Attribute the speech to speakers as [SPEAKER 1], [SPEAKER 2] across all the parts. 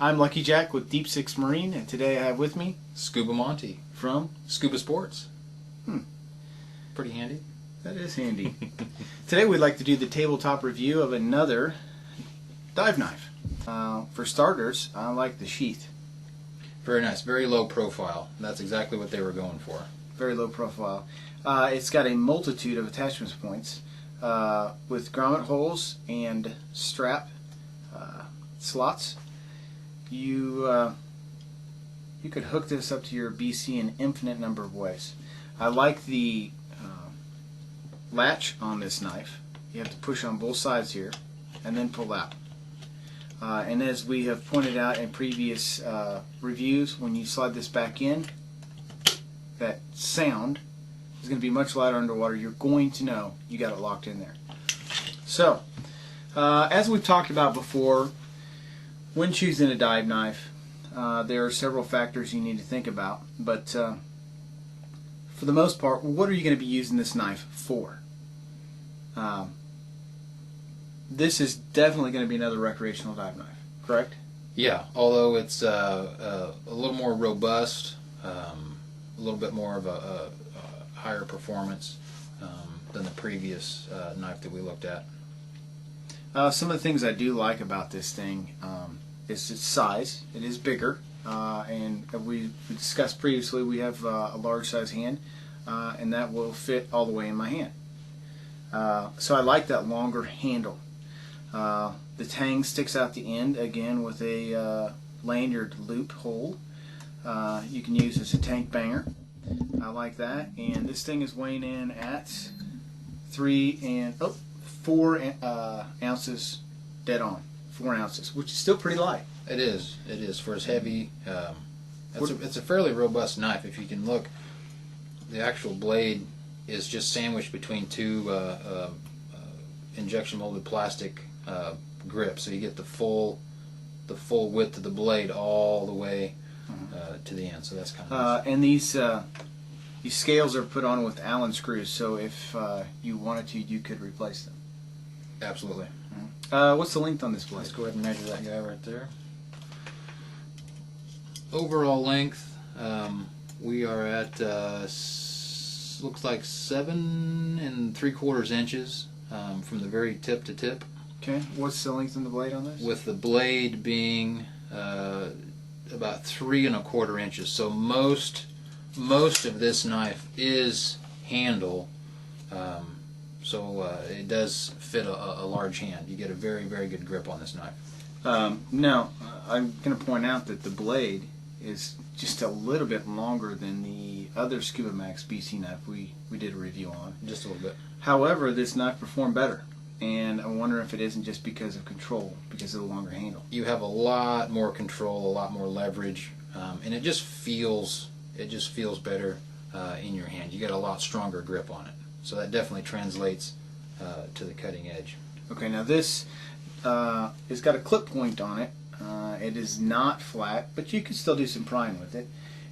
[SPEAKER 1] I'm Lucky Jack with Deep Six Marine, and today I have with me
[SPEAKER 2] Scuba Monty
[SPEAKER 1] from
[SPEAKER 2] Scuba Sports. Pretty handy.
[SPEAKER 1] That is handy. Today we'd like to do the tabletop review of another dive knife. For starters, I like the sheath.
[SPEAKER 2] Very nice. Very low profile. That's exactly what they were going for.
[SPEAKER 1] Very low profile. It's got a multitude of attachment points with grommet holes and strap slots. You could hook this up to your BC in an infinite number of ways. I like the latch on this knife. You have to push on both sides here and then pull out. And as we have pointed out in previous reviews, when you slide this back in, that sound is going to be much louder underwater. You're going to know you got it locked in there. So, as we've talked about before, when choosing a dive knife, there are several factors you need to think about. But for the most part, what are you going to be using this knife for? This is definitely going to be another recreational dive knife, correct?
[SPEAKER 2] Yeah, although it's a little more robust, a little bit more of a higher performance than the previous knife that we looked at.
[SPEAKER 1] Some of the things I do like about this thing is its size. It is bigger, and we discussed previously we have a large size hand, and that will fit all the way in my hand. So I like that longer handle. The tang sticks out the end again with a lanyard loop hole. You can use as a tank banger. I like that, and this thing is weighing in at 4 ounces dead on. 4 ounces, which is still pretty light.
[SPEAKER 2] It is. It is for as heavy. It's a fairly robust knife. If you can look, the actual blade is just sandwiched between two injection molded plastic grips, so you get the full width of the blade all the way to the end. So that's kind of nice.
[SPEAKER 1] And these scales are put on with Allen screws, so if you wanted to, you could replace them.
[SPEAKER 2] Absolutely.
[SPEAKER 1] What's the length on this blade?
[SPEAKER 2] Let's go ahead and measure that guy right there. Overall length, we are at looks like 7 3/4 inches from the very tip to tip.
[SPEAKER 1] Okay. What's the length of the blade on this?
[SPEAKER 2] With the blade being about 3 1/4 inches. So most of this knife is handle. So it does fit a large hand. You get a very, very good grip on this knife.
[SPEAKER 1] Now, I'm going to point out that the blade is just a little bit longer than the other Scuba Max BC knife we did a review on.
[SPEAKER 2] Just a little bit.
[SPEAKER 1] However, this knife performed better, and I wonder if it isn't just because of control, because of the longer handle.
[SPEAKER 2] You have a lot more control, a lot more leverage, and it just feels better in your hand. You get a lot stronger grip on it. So that definitely translates to the cutting edge.
[SPEAKER 1] Okay, now this has got a clip point on it. It is not flat, but you can still do some prying with it.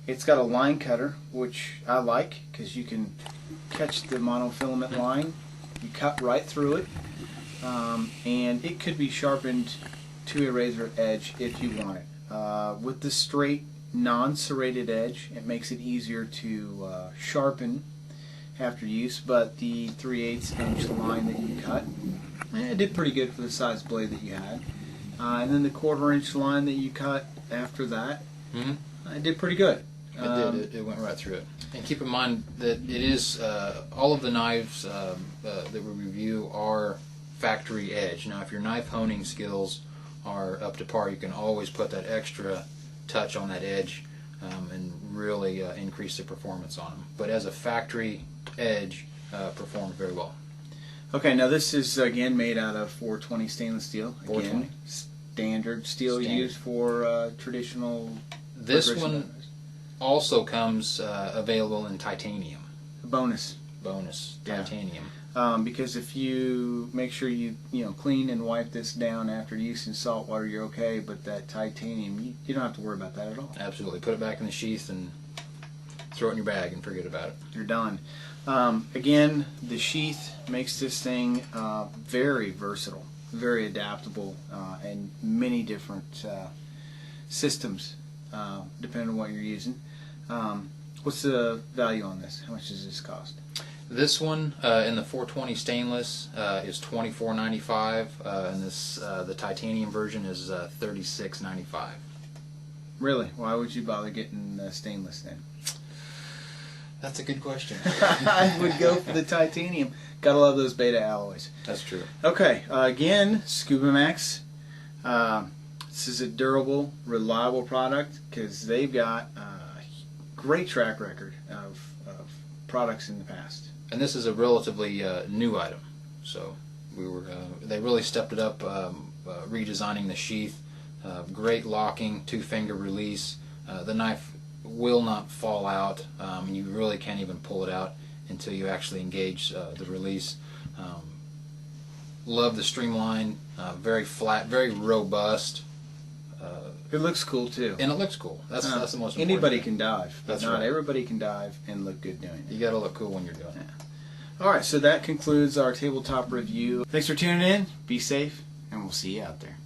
[SPEAKER 1] It's got a line cutter, which I like because you can catch the monofilament line. You cut right through it, and it could be sharpened to a razor edge if you want it. With the straight, non-serrated edge, it makes it easier to sharpen after use, but the 3/8 inch line that you cut, it did pretty good for the size blade that you had. And then the 1/4 inch line that you cut after that, it did pretty good.
[SPEAKER 2] It did. It went right through it. And keep in mind that it is all of the knives that we review are factory edge. Now, if your knife honing skills are up to par, you can always put that extra touch on that edge and really increase the performance on them. But as a factory edge, performed very well.
[SPEAKER 1] Okay, now this is again made out of 420 stainless steel. Again,
[SPEAKER 2] 420.
[SPEAKER 1] Standard steel used for traditional.
[SPEAKER 2] This one also comes available in titanium.
[SPEAKER 1] Bonus
[SPEAKER 2] Titanium.
[SPEAKER 1] Because if you make sure you clean and wipe this down after use in salt water, you're okay. But that titanium, you don't have to worry about that at all.
[SPEAKER 2] Absolutely. Put it back in the sheath and throw it in your bag and forget about it.
[SPEAKER 1] You're done. Again, the sheath makes this thing very versatile, very adaptable, and many different systems, depending on what you're using. What's the value on this? How much does this cost?
[SPEAKER 2] This one in the 420 stainless is $24.95, and this the titanium version is $36.95.
[SPEAKER 1] Really? Why would you bother getting stainless then?
[SPEAKER 2] That's a good question.
[SPEAKER 1] I would go for the titanium. Gotta love those beta alloys.
[SPEAKER 2] That's true.
[SPEAKER 1] Okay, again, Scuba Max. This is a durable, reliable product because they've got a great track record of products in the past.
[SPEAKER 2] And this is a relatively new item, so they really stepped it up, redesigning the sheath. Great locking, 2-finger release. The knife will not fall out, and you really can't even pull it out until you actually engage the release. Love the streamline, very flat, very robust.
[SPEAKER 1] It looks cool too.
[SPEAKER 2] And it looks cool. That's the most important
[SPEAKER 1] Anybody
[SPEAKER 2] thing.
[SPEAKER 1] can dive, but
[SPEAKER 2] That's
[SPEAKER 1] not
[SPEAKER 2] right.
[SPEAKER 1] everybody can dive and look good doing it.
[SPEAKER 2] You got to look cool when you're doing it.
[SPEAKER 1] Alright, so that concludes our tabletop review. Thanks for tuning in. Be safe, and we'll see you out there.